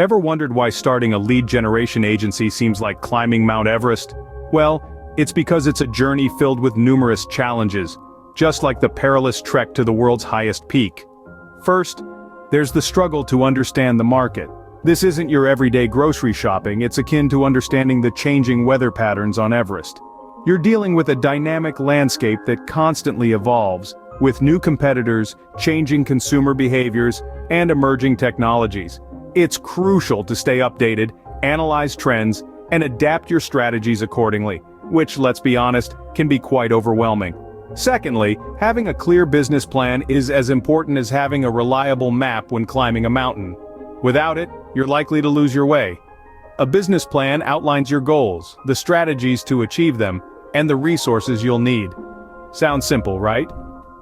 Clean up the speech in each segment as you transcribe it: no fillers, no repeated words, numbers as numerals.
Ever wondered why starting a lead generation agency seems like climbing Mount Everest? Well, it's because it's a journey filled with numerous challenges, just like the perilous trek to the world's highest peak. First, there's the struggle to understand the market. This isn't your everyday grocery shopping, it's akin to understanding the changing weather patterns on Everest. You're dealing with a dynamic landscape that constantly evolves, with new competitors, changing consumer behaviors, and emerging technologies. It's crucial to stay updated, analyze trends, and adapt your strategies accordingly, which, let's be honest, can be quite overwhelming. Secondly, having a clear business plan is as important as having a reliable map when climbing a mountain. Without it, you're likely to lose your way. A business plan outlines your goals, the strategies to achieve them, and the resources you'll need. Sounds simple, right?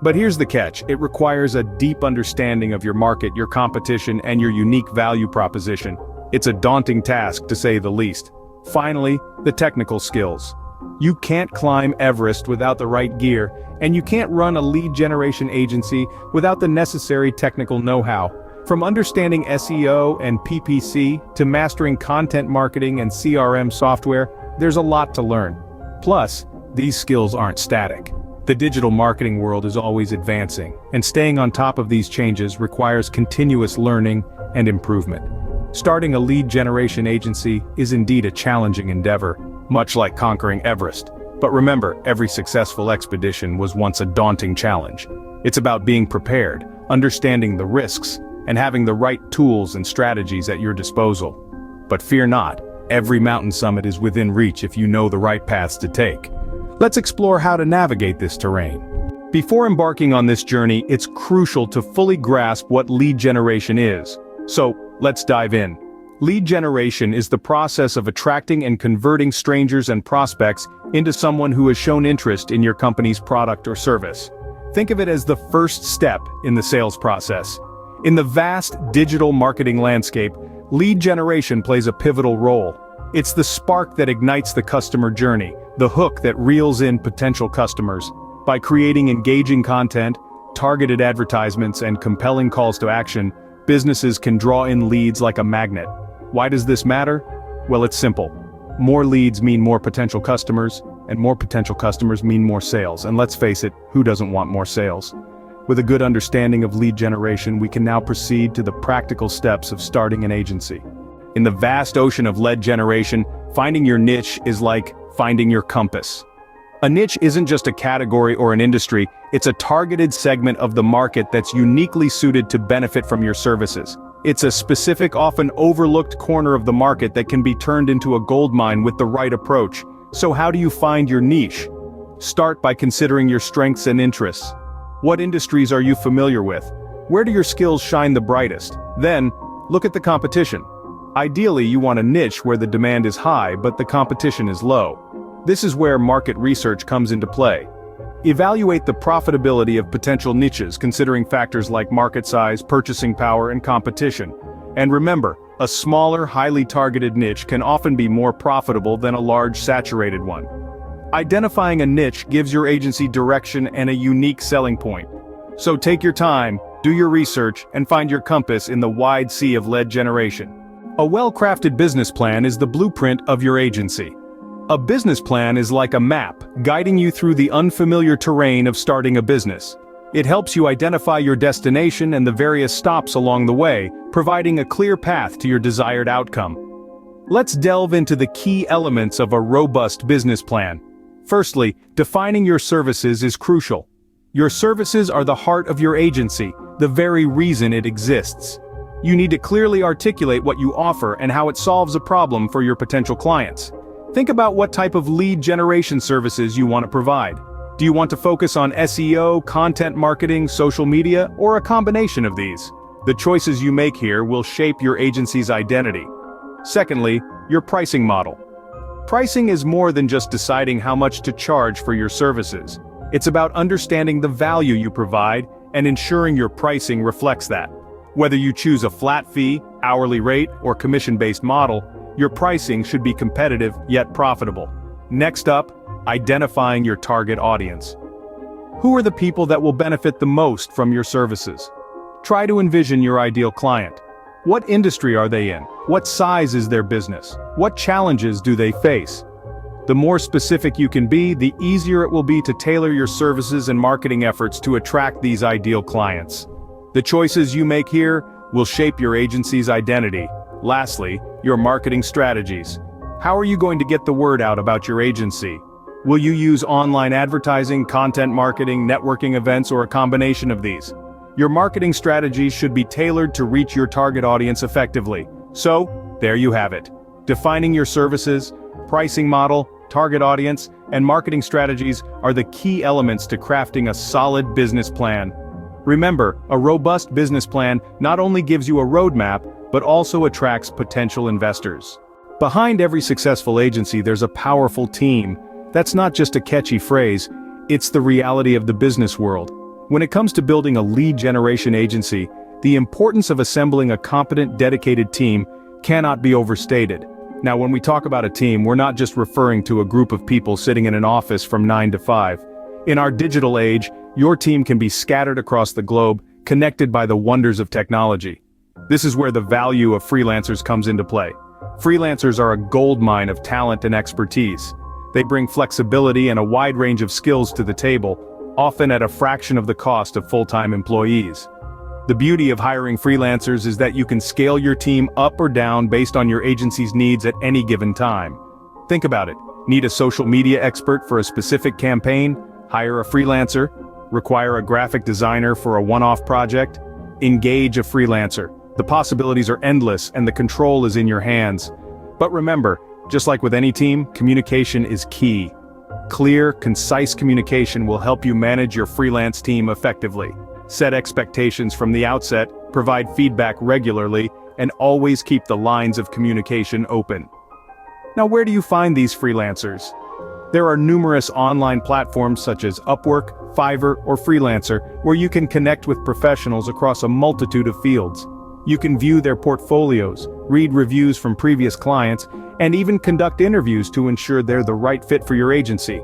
But here's the catch, it requires a deep understanding of your market, your competition, and your unique value proposition. It's a daunting task, to say the least. Finally, the technical skills. You can't climb Everest without the right gear, and you can't run a lead generation agency without the necessary technical know-how. From understanding SEO and PPC to mastering content marketing and CRM software, there's a lot to learn. Plus, these skills aren't static. The digital marketing world is always advancing, and staying on top of these changes requires continuous learning and improvement. Starting a lead generation agency is indeed a challenging endeavor, much like conquering Everest. But remember, every successful expedition was once a daunting challenge. It's about being prepared, understanding the risks, and having the right tools and strategies at your disposal. But fear not, every mountain summit is within reach if you know the right paths to take. Let's explore how to navigate this terrain. Before embarking on this journey, it's crucial to fully grasp what lead generation is. So, let's dive in. Lead generation is the process of attracting and converting strangers and prospects into someone who has shown interest in your company's product or service. Think of it as the first step in the sales process. In the vast digital marketing landscape, lead generation plays a pivotal role. It's the spark that ignites the customer journey, the hook that reels in potential customers. By creating engaging content, targeted advertisements, and compelling calls to action, businesses can draw in leads like a magnet. Why does this matter? Well, it's simple. More leads mean more potential customers, and more potential customers mean more sales. And let's face it, who doesn't want more sales? With a good understanding of lead generation, we can now proceed to the practical steps of starting an agency. In the vast ocean of lead generation, finding your niche is like finding your compass. A niche isn't just a category or an industry, it's a targeted segment of the market that's uniquely suited to benefit from your services. It's a specific, often overlooked corner of the market that can be turned into a goldmine with the right approach. So how do you find your niche? Start by considering your strengths and interests. What industries are you familiar with? Where do your skills shine the brightest? Then, look at the competition. Ideally, you want a niche where the demand is high but the competition is low. This is where market research comes into play. Evaluate the profitability of potential niches considering factors like market size, purchasing power, and competition. And remember, a smaller, highly targeted niche can often be more profitable than a large, saturated one. Identifying a niche gives your agency direction and a unique selling point. So take your time, do your research, and find your compass in the wide sea of lead generation. A well-crafted business plan is the blueprint of your agency. A business plan is like a map, guiding you through the unfamiliar terrain of starting a business. It helps you identify your destination and the various stops along the way, providing a clear path to your desired outcome. Let's delve into the key elements of a robust business plan. Firstly, defining your services is crucial. Your services are the heart of your agency, the very reason it exists. You need to clearly articulate what you offer and how it solves a problem for your potential clients. Think about what type of lead generation services you want to provide. Do you want to focus on SEO, content marketing, social media, or a combination of these? The choices you make here will shape your agency's identity. Secondly, your pricing model. Pricing is more than just deciding how much to charge for your services. It's about understanding the value you provide and ensuring your pricing reflects that. Whether you choose a flat fee, hourly rate, or commission-based model, your pricing should be competitive yet profitable. Next up, identifying your target audience. Who are the people that will benefit the most from your services? Try to envision your ideal client. What industry are they in? What size is their business? What challenges do they face? The more specific you can be, the easier it will be to tailor your services and marketing efforts to attract these ideal clients. The choices you make here will shape your agency's identity. Lastly, your marketing strategies. How are you going to get the word out about your agency? Will you use online advertising, content marketing, networking events, or a combination of these? Your marketing strategies should be tailored to reach your target audience effectively. So, there you have it. Defining your services, pricing model, target audience, and marketing strategies are the key elements to crafting a solid business plan. Remember, a robust business plan not only gives you a roadmap, but also attracts potential investors. Behind every successful agency there's a powerful team. That's not just a catchy phrase, it's the reality of the business world. When it comes to building a lead generation agency, the importance of assembling a competent, dedicated team cannot be overstated. Now, when we talk about a team, we're not just referring to a group of people sitting in an office from 9 to 5. In our digital age, your team can be scattered across the globe, connected by the wonders of technology. This is where the value of freelancers comes into play. Freelancers are a goldmine of talent and expertise. They bring flexibility and a wide range of skills to the table, often at a fraction of the cost of full-time employees. The beauty of hiring freelancers is that you can scale your team up or down based on your agency's needs at any given time. Think about it. Need a social media expert for a specific campaign? Hire a freelancer. Require a graphic designer for a one-off project? Engage a freelancer. The possibilities are endless and the control is in your hands. But remember, just like with any team, communication is key. Clear, concise communication will help you manage your freelance team effectively. Set expectations from the outset, provide feedback regularly, and always keep the lines of communication open. Now, where do you find these freelancers? There are numerous online platforms such as Upwork, Fiverr, or Freelancer, where you can connect with professionals across a multitude of fields. You can view their portfolios, read reviews from previous clients, and even conduct interviews to ensure they're the right fit for your agency.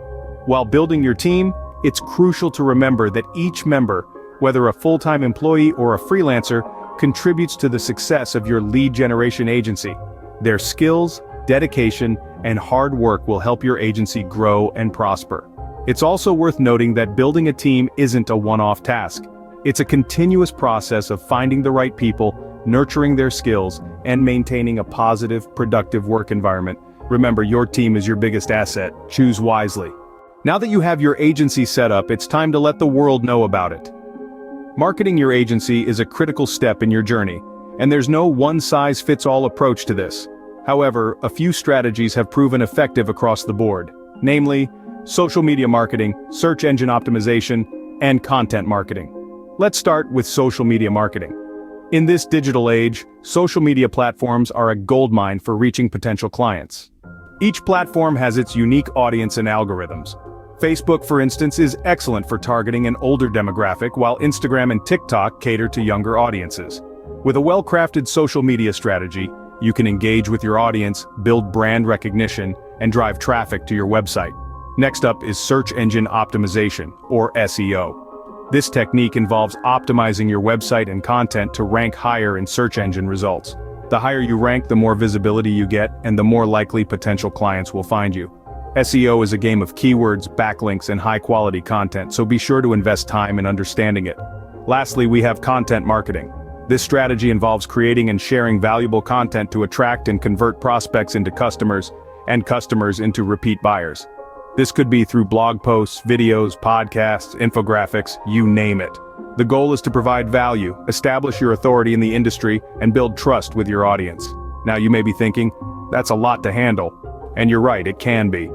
While building your team, it's crucial to remember that each member, whether a full-time employee or a freelancer, contributes to the success of your lead generation agency. Their skills, dedication, and hard work will help your agency grow and prosper. It's also worth noting that building a team isn't a one-off task. It's a continuous process of finding the right people, nurturing their skills, and maintaining a positive, productive work environment. Remember, your team is your biggest asset. Choose wisely. Now that you have your agency set up, it's time to let the world know about it. Marketing your agency is a critical step in your journey, and there's no one-size-fits-all approach to this. However, a few strategies have proven effective across the board, namely, social media marketing, search engine optimization, and content marketing. Let's start with social media marketing. In this digital age, social media platforms are a goldmine for reaching potential clients. Each platform has its unique audience and algorithms. Facebook, for instance, is excellent for targeting an older demographic, while Instagram and TikTok cater to younger audiences. With a well-crafted social media strategy, you can engage with your audience, build brand recognition, and drive traffic to your website. Next up is search engine optimization, or SEO. This technique involves optimizing your website and content to rank higher in search engine results. The higher you rank, the more visibility you get, and the more likely potential clients will find you. SEO is a game of keywords, backlinks, and high-quality content, so be sure to invest time in understanding it. Lastly, we have content marketing. This strategy involves creating and sharing valuable content to attract and convert prospects into customers, and customers into repeat buyers. This could be through blog posts, videos, podcasts, infographics, you name it. The goal is to provide value, establish your authority in the industry, and build trust with your audience. Now you may be thinking, that's a lot to handle. And you're right, it can be.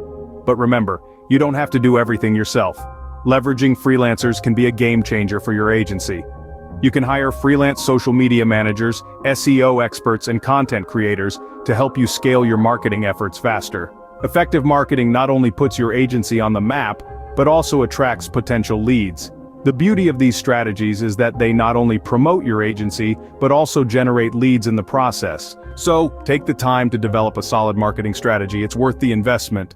But remember, you don't have to do everything yourself. Leveraging freelancers can be a game changer for your agency. You can hire freelance social media managers, SEO experts, and content creators to help you scale your marketing efforts faster. Effective marketing not only puts your agency on the map, but also attracts potential leads. The beauty of these strategies is that they not only promote your agency, but also generate leads in the process. So, take the time to develop a solid marketing strategy. It's worth the investment.